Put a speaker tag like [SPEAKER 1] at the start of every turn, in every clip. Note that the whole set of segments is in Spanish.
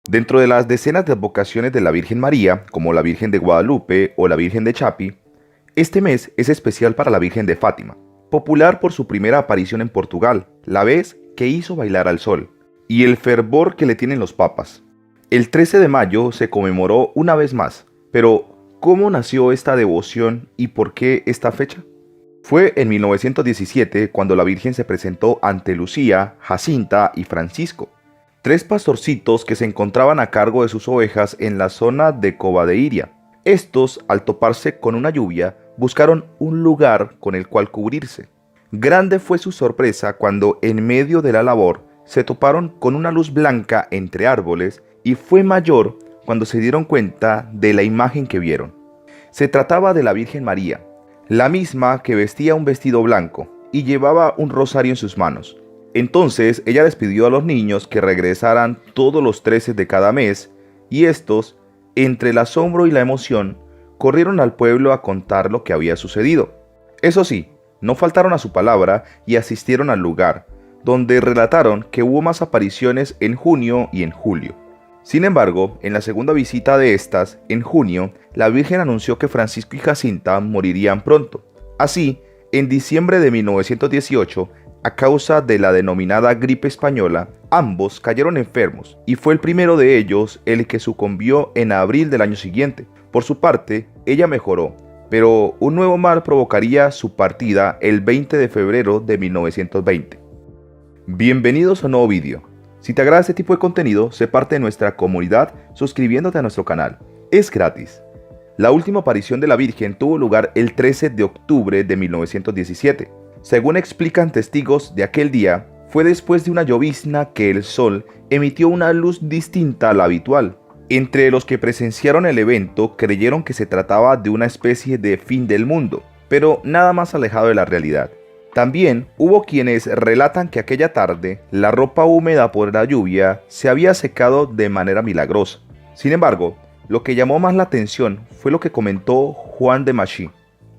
[SPEAKER 1] Dentro de las decenas de advocaciones de la Virgen María, como la Virgen de Guadalupe o la Virgen de Chapi, este mes es especial para la Virgen de Fátima, popular por su primera aparición en Portugal, la vez que hizo bailar al sol, y el fervor que le tienen los papas. El 13 de mayo se conmemoró una vez más, pero ¿cómo nació esta devoción y por qué esta fecha? Fue en 1917 cuando la Virgen se presentó ante Lucía, Jacinta y Francisco, tres pastorcitos que se encontraban a cargo de sus ovejas en la zona de Covadeiria. Estos, al toparse con una lluvia, buscaron un lugar con el cual cubrirse. Grande fue su sorpresa cuando en medio de la labor se toparon con una luz blanca entre árboles y fue mayor cuando se dieron cuenta de la imagen que vieron. Se trataba de la Virgen María, la misma que vestía un vestido blanco y llevaba un rosario en sus manos. Entonces ella les pidió a los niños que regresaran todos los 13 de cada mes y estos, entre el asombro y la emoción, corrieron al pueblo a contar lo que había sucedido. Eso sí, no faltaron a su palabra y asistieron al lugar, donde relataron que hubo más apariciones en junio y en julio. Sin embargo, en la segunda visita de estas, en junio, la Virgen anunció que Francisco y Jacinta morirían pronto. Así, en diciembre de 1918, a causa de la denominada gripe española, ambos cayeron enfermos y fue el primero de ellos el que sucumbió en abril del año siguiente. Por su parte, ella mejoró, pero un nuevo mal provocaría su partida el 20 de febrero de 1920. Bienvenidos a un nuevo vídeo. Si te agrada este tipo de contenido, sé parte de nuestra comunidad suscribiéndote a nuestro canal. Es gratis. La última aparición de la Virgen tuvo lugar el 13 de octubre de 1917. Según explican testigos de aquel día, fue después de una llovizna que el sol emitió una luz distinta a la habitual. Entre los que presenciaron el evento creyeron que se trataba de una especie de fin del mundo, pero nada más alejado de la realidad. También hubo quienes relatan que aquella tarde la ropa húmeda por la lluvia se había secado de manera milagrosa. Sin embargo, lo que llamó más la atención fue lo que comentó Juan de Machí.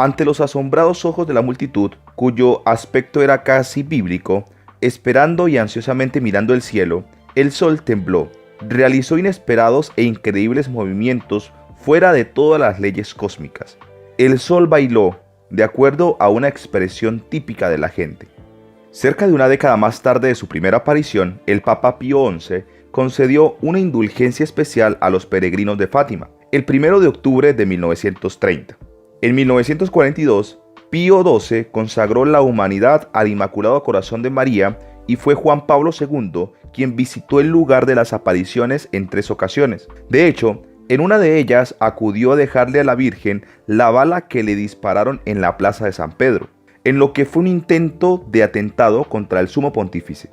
[SPEAKER 1] Ante los asombrados ojos de la multitud, cuyo aspecto era casi bíblico, esperando y ansiosamente mirando el cielo, el sol tembló, realizó inesperados e increíbles movimientos fuera de todas las leyes cósmicas. El sol bailó, de acuerdo a una expresión típica de la gente. Cerca de una década más tarde de su primera aparición, el Papa Pío XI concedió una indulgencia especial a los peregrinos de Fátima, el 1 de octubre de 1930. En 1942, Pío XII consagró la humanidad al Inmaculado Corazón de María y fue Juan Pablo II quien visitó el lugar de las apariciones en 3 ocasiones. De hecho, en una de ellas acudió a dejarle a la Virgen la bala que le dispararon en la plaza de San Pedro, en lo que fue un intento de atentado contra el sumo pontífice.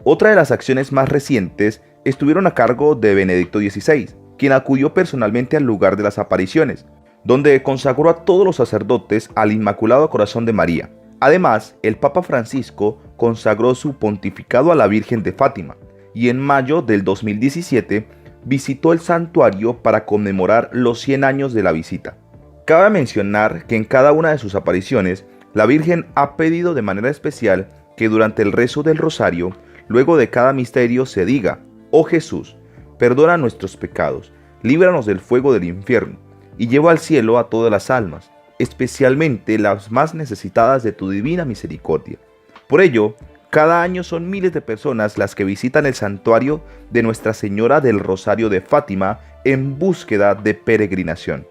[SPEAKER 1] Otra de las acciones más recientes estuvieron a cargo de Benedicto XVI, quien acudió personalmente al lugar de las apariciones, donde consagró a todos los sacerdotes al Inmaculado Corazón de María. Además, el Papa Francisco consagró su pontificado a la Virgen de Fátima, y en mayo del 2017 visitó el santuario para conmemorar los 100 años de la visita. Cabe mencionar que en cada una de sus apariciones, la Virgen ha pedido de manera especial que durante el rezo del rosario, luego de cada misterio se diga: «Oh Jesús, perdona nuestros pecados, líbranos del fuego del infierno, y lleva al cielo a todas las almas, especialmente las más necesitadas de tu divina misericordia». Por ello, cada año son miles de personas las que visitan el santuario de Nuestra Señora del Rosario de Fátima en búsqueda de peregrinación.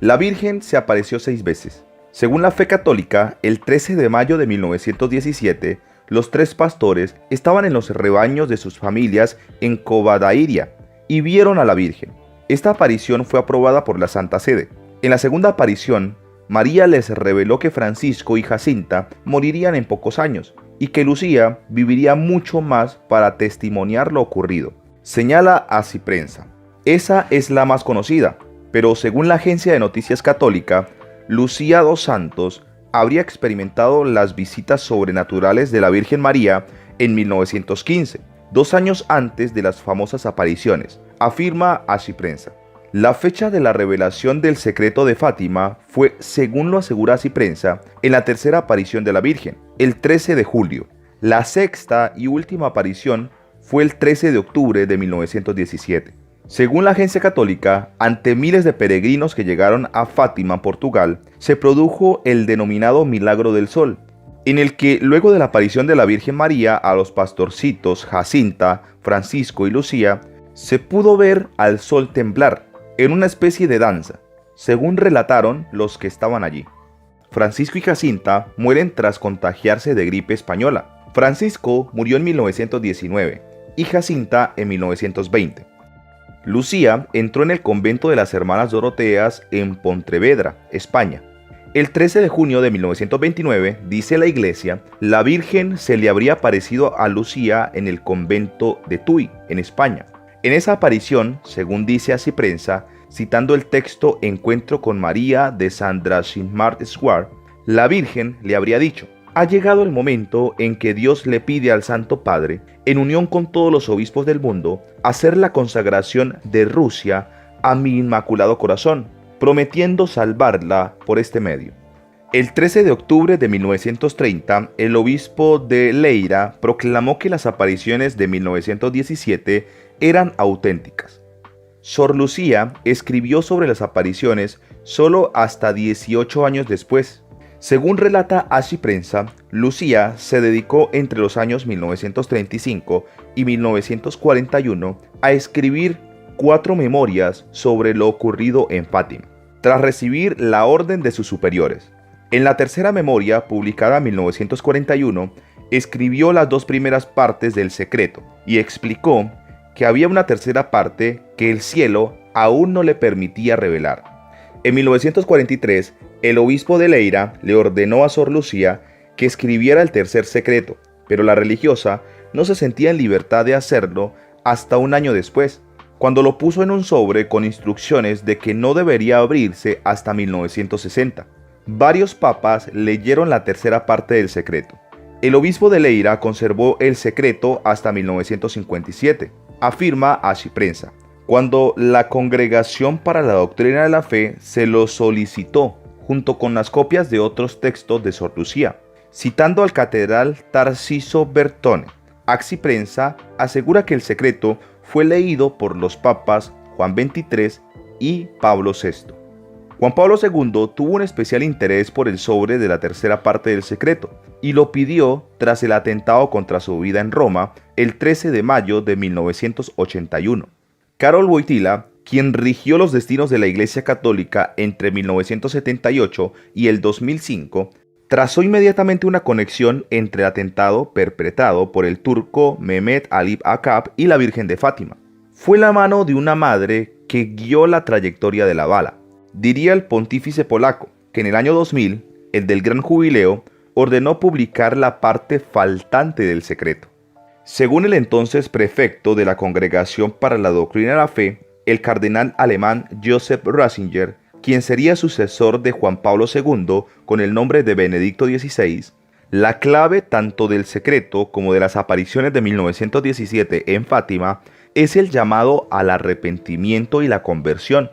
[SPEAKER 1] La Virgen se apareció 6 veces. Según la fe católica, el 13 de mayo de 1917, los 3 pastores estaban en los rebaños de sus familias en Covadairia y vieron a la Virgen. Esta aparición fue aprobada por la Santa Sede. En la segunda aparición, María les reveló que Francisco y Jacinta morirían en pocos años y que Lucía viviría mucho más para testimoniar lo ocurrido. Señala a Ciprensa: esa es la más conocida, pero según la agencia de noticias católica, Lucía dos Santos habría experimentado las visitas sobrenaturales de la Virgen María en 1915, 2 años antes de las famosas apariciones, afirma a Ciprensa. La fecha de la revelación del secreto de Fátima fue, según lo asegura Ciprensa, en la tercera aparición de la Virgen, el 13 de julio. La sexta y última aparición fue el 13 de octubre de 1917. Según la Agencia Católica, ante miles de peregrinos que llegaron a Fátima, Portugal, se produjo el denominado Milagro del Sol, en el que luego de la aparición de la Virgen María a los pastorcitos Jacinta, Francisco y Lucía, se pudo ver al sol temblar, en una especie de danza, según relataron los que estaban allí. Francisco y Jacinta mueren tras contagiarse de gripe española. Francisco murió en 1919 y Jacinta en 1920. Lucía entró en el convento de las Hermanas Doroteas en Pontevedra, España. El 13 de junio de 1929, dice la iglesia, la Virgen se le habría aparecido a Lucía en el convento de Tui, en España. En esa aparición, según dice Así Prensa, citando el texto Encuentro con María de Sandra Shinmart Swart, la Virgen le habría dicho: ha llegado el momento en que Dios le pide al Santo Padre, en unión con todos los obispos del mundo, hacer la consagración de Rusia a mi Inmaculado Corazón, prometiendo salvarla por este medio. El 13 de octubre de 1930, el obispo de Leira proclamó que las apariciones de 1917 eran auténticas. Sor Lucía escribió sobre las apariciones solo hasta 18 años después. Según relata Así Prensa, Lucía se dedicó entre los años 1935 y 1941 a escribir 4 memorias sobre lo ocurrido en Fátima, tras recibir la orden de sus superiores. En la tercera memoria, publicada en 1941, escribió las 2 primeras partes del secreto y explicó que había una tercera parte que el cielo aún no le permitía revelar. En 1943, el obispo de Leira le ordenó a Sor Lucía que escribiera el tercer secreto, pero la religiosa no se sentía en libertad de hacerlo hasta un año después, cuando lo puso en un sobre con instrucciones de que no debería abrirse hasta 1960. Varios papas leyeron la tercera parte del secreto. El obispo de Leira conservó el secreto hasta 1957, afirma Así Prensa, cuando la Congregación para la Doctrina de la Fe se lo solicitó, junto con las copias de otros textos de Sor Lucía. Citando al catedral Tarciso Bertone, Así Prensa asegura que el secreto fue leído por los papas Juan XXIII y Pablo VI. Juan Pablo II tuvo un especial interés por el sobre de la tercera parte del secreto y lo pidió tras el atentado contra su vida en Roma el 13 de mayo de 1981. Karol Wojtyła, quien rigió los destinos de la Iglesia Católica entre 1978 y el 2005, trazó inmediatamente una conexión entre el atentado perpetrado por el turco Mehmet Ali Akab y la Virgen de Fátima. Fue la mano de una madre que guió la trayectoria de la bala. Diría el pontífice polaco que en el año 2000, el del Gran Jubileo, ordenó publicar la parte faltante del secreto. Según el entonces prefecto de la Congregación para la Doctrina de la Fe, el cardenal alemán Joseph Ratzinger, quien sería sucesor de Juan Pablo II con el nombre de Benedicto XVI, la clave tanto del secreto como de las apariciones de 1917 en Fátima es el llamado al arrepentimiento y la conversión.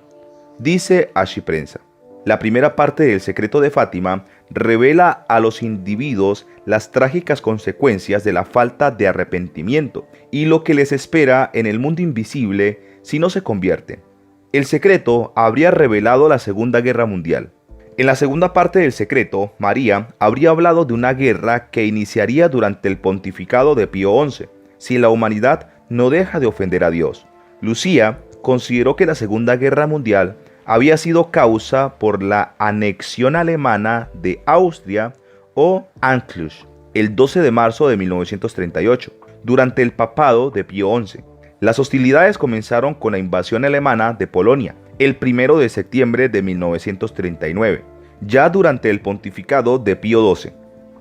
[SPEAKER 1] Dice Así Prensa: la primera parte del secreto de Fátima revela a los individuos las trágicas consecuencias de la falta de arrepentimiento y lo que les espera en el mundo invisible si no se convierten. El secreto habría revelado la Segunda Guerra Mundial. En la segunda parte del secreto, María habría hablado de una guerra que iniciaría durante el pontificado de Pío XI, si la humanidad no deja de ofender a Dios. Lucía consideró que la Segunda Guerra Mundial había sido causa por la anexión alemana de Austria o Anschluss el 12 de marzo de 1938, durante el papado de Pío XI. Las hostilidades comenzaron con la invasión alemana de Polonia, el 1 de septiembre de 1939, ya durante el pontificado de Pío XII.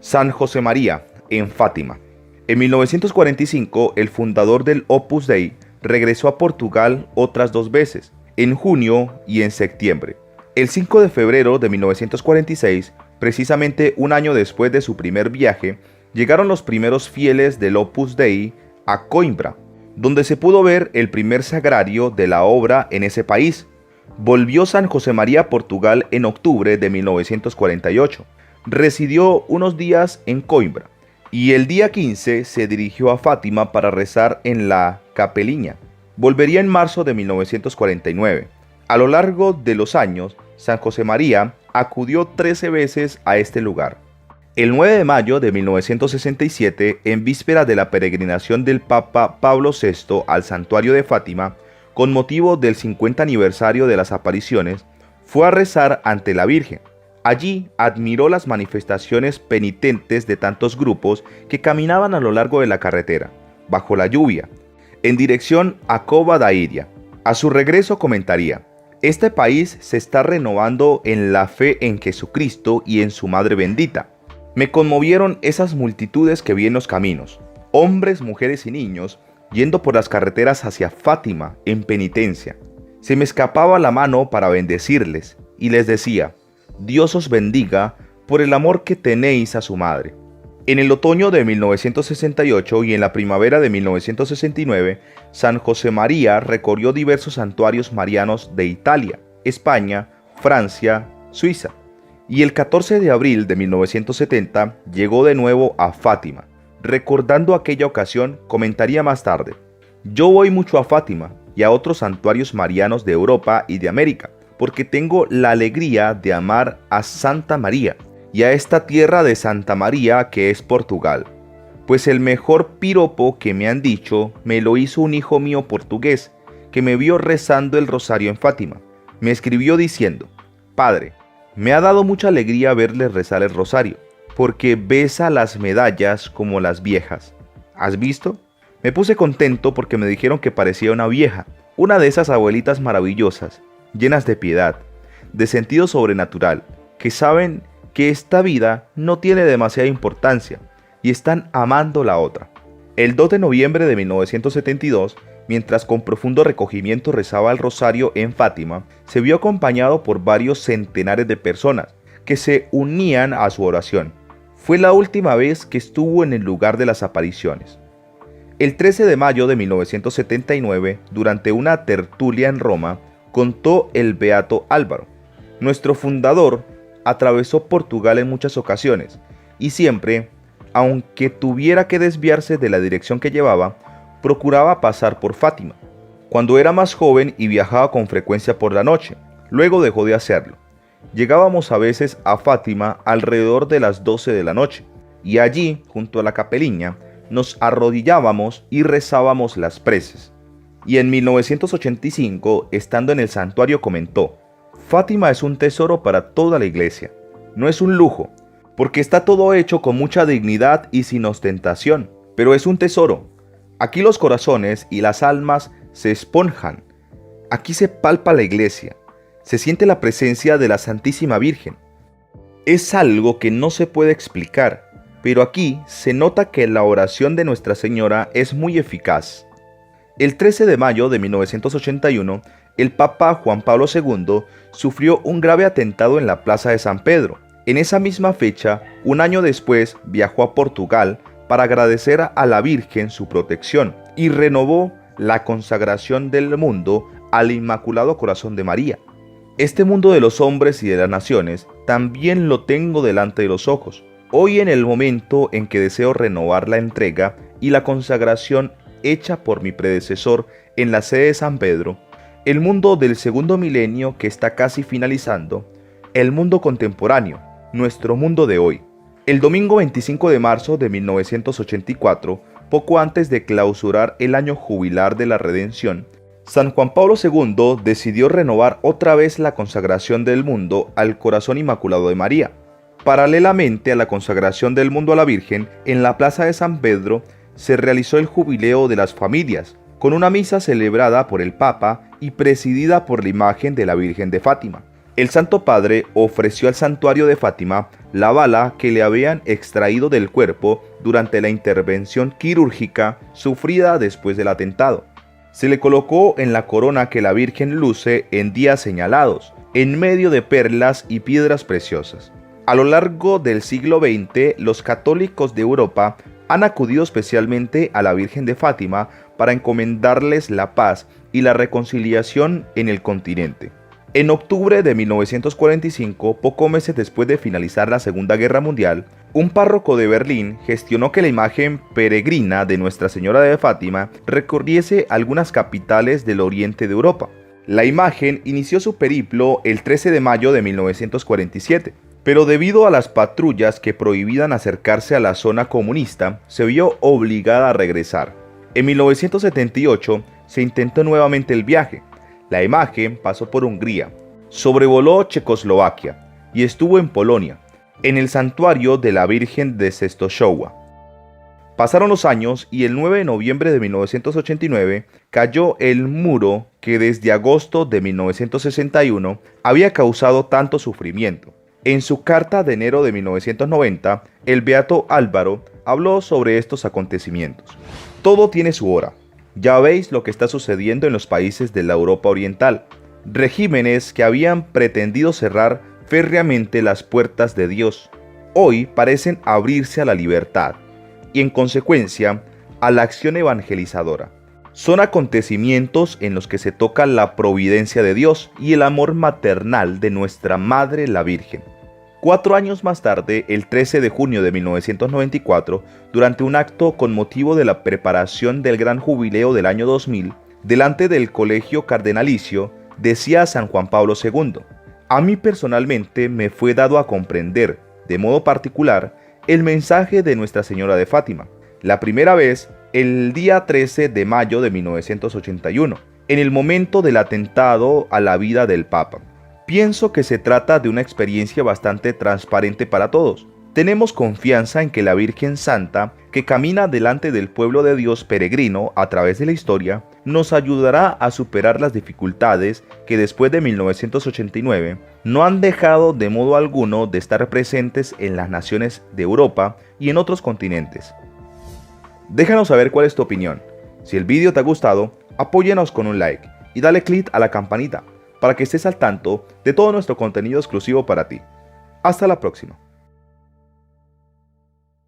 [SPEAKER 1] San José María, en Fátima. En 1945, el fundador del Opus Dei regresó a Portugal otras 2 veces, en junio y en septiembre. El 5 de febrero de 1946, precisamente un año después de su primer viaje, llegaron los primeros fieles del Opus Dei a Coimbra, donde se pudo ver el primer sagrario de la obra en ese país. Volvió San José María a Portugal en octubre de 1948. Residió unos días en Coimbra y el día 15 se dirigió a Fátima para rezar en la Capeliña. Volvería en marzo de 1949. A lo largo de los años, San José María acudió 13 veces a este lugar. El 9 de mayo de 1967, en víspera de la peregrinación del Papa Pablo VI al santuario de Fátima, con motivo del 50 aniversario de las apariciones, fue a rezar ante la Virgen. Allí admiró las manifestaciones penitentes de tantos grupos que caminaban a lo largo de la carretera, bajo la lluvia, en dirección a Cova da Iria. A su regreso comentaría: este país se está renovando en la fe en Jesucristo y en su Madre bendita. Me conmovieron esas multitudes que vi en los caminos, hombres, mujeres y niños, yendo por las carreteras hacia Fátima en penitencia. Se me escapaba la mano para bendecirles y les decía: Dios os bendiga por el amor que tenéis a su madre. En el otoño de 1968 y en la primavera de 1969, San José María recorrió diversos santuarios marianos de Italia, España, Francia, Suiza. Y el 14 de abril de 1970 llegó de nuevo a Fátima. Recordando aquella ocasión, comentaría más tarde: yo voy mucho a Fátima y a otros santuarios marianos de Europa y de América, porque tengo la alegría de amar a Santa María y a esta tierra de Santa María que es Portugal. Pues el mejor piropo que me han dicho me lo hizo un hijo mío portugués, que me vio rezando el rosario en Fátima. Me escribió diciendo: Padre, me ha dado mucha alegría verle rezar el rosario, porque besa las medallas como las viejas. ¿Has visto? Me puse contento porque me dijeron que parecía una vieja, una de esas abuelitas maravillosas, llenas de piedad, de sentido sobrenatural, que saben que esta vida no tiene demasiada importancia y están amando la otra. El 2 de noviembre de 1972, mientras con profundo recogimiento rezaba el rosario en Fátima, se vio acompañado por varios centenares de personas que se unían a su oración. Fue la última vez que estuvo en el lugar de las apariciones. El 13 de mayo de 1979, durante una tertulia en Roma, contó el beato Álvaro: nuestro fundador atravesó Portugal en muchas ocasiones y siempre, aunque tuviera que desviarse de la dirección que llevaba, procuraba pasar por Fátima. Cuando era más joven y viajaba con frecuencia por la noche, luego dejó de hacerlo. Llegábamos a veces a Fátima alrededor de las 12 de la noche, y allí, junto a la capeliña, nos arrodillábamos y rezábamos las preces. Y en 1985, estando en el santuario, comentó: Fátima es un tesoro para toda la iglesia. No es un lujo, porque está todo hecho con mucha dignidad y sin ostentación, pero es un tesoro. Aquí los corazones y las almas se esponjan. Aquí se palpa la iglesia. Se siente la presencia de la Santísima Virgen. Es algo que no se puede explicar, pero aquí se nota que la oración de Nuestra Señora es muy eficaz. El 13 de mayo de 1981, el Papa Juan Pablo II sufrió un grave atentado en la Plaza de San Pedro. En esa misma fecha, un año después, viajó a Portugal para agradecer a la Virgen su protección y renovó la consagración del mundo al Inmaculado Corazón de María. Este mundo de los hombres y de las naciones también lo tengo delante de los ojos. Hoy, en el momento en que deseo renovar la entrega y la consagración hecha por mi predecesor en la sede de San Pedro, el mundo del segundo milenio que está casi finalizando, el mundo contemporáneo, nuestro mundo de hoy. El domingo 25 de marzo de 1984, poco antes de clausurar el año jubilar de la Redención, San Juan Pablo II decidió renovar otra vez la consagración del mundo al Corazón Inmaculado de María. Paralelamente a la consagración del mundo a la Virgen, en la Plaza de San Pedro se realizó el Jubileo de las Familias, con una misa celebrada por el Papa y presidida por la imagen de la Virgen de Fátima. El Santo Padre ofreció al santuario de Fátima la bala que le habían extraído del cuerpo durante la intervención quirúrgica sufrida después del atentado. Se le colocó en la corona que la Virgen luce en días señalados, en medio de perlas y piedras preciosas. A lo largo del siglo XX, los católicos de Europa han acudido especialmente a la Virgen de Fátima para encomendarles la paz y la reconciliación en el continente. En octubre de 1945, pocos meses después de finalizar la Segunda Guerra Mundial, un párroco de Berlín gestionó que la imagen peregrina de Nuestra Señora de Fátima recorriese algunas capitales del oriente de Europa. La imagen inició su periplo el 13 de mayo de 1947, pero debido a las patrullas que prohibían acercarse a la zona comunista, se vio obligada a regresar. En 1978 se intentó nuevamente el viaje. La imagen pasó por Hungría, sobrevoló Checoslovaquia y estuvo en Polonia, en el santuario de la Virgen de Częstochowa. Pasaron los años y el 9 de noviembre de 1989 cayó el muro que desde agosto de 1961 había causado tanto sufrimiento. En su carta de enero de 1990, el beato Álvaro habló sobre estos acontecimientos. Todo tiene su hora. Ya veis lo que está sucediendo en los países de la Europa Oriental. Regímenes que habían pretendido cerrar férreamente las puertas de Dios, hoy parecen abrirse a la libertad y en consecuencia a la acción evangelizadora. Son acontecimientos en los que se toca la providencia de Dios y el amor maternal de nuestra Madre la Virgen. 4 años más tarde, el 13 de junio de 1994, durante un acto con motivo de la preparación del gran jubileo del año 2000, delante del Colegio Cardenalicio, decía San Juan Pablo II: a mí personalmente me fue dado a comprender, de modo particular, el mensaje de Nuestra Señora de Fátima, la primera vez el día 13 de mayo de 1981, en el momento del atentado a la vida del Papa. Pienso que se trata de una experiencia bastante transparente para todos. Tenemos confianza en que la Virgen Santa, que camina delante del pueblo de Dios peregrino a través de la historia, nos ayudará a superar las dificultades que después de 1989 no han dejado de modo alguno de estar presentes en las naciones de Europa y en otros continentes. Déjanos saber cuál es tu opinión. Si el vídeo te ha gustado, apóyanos con un like y dale click a la campanita para que estés al tanto de todo nuestro contenido exclusivo para ti. Hasta la próxima.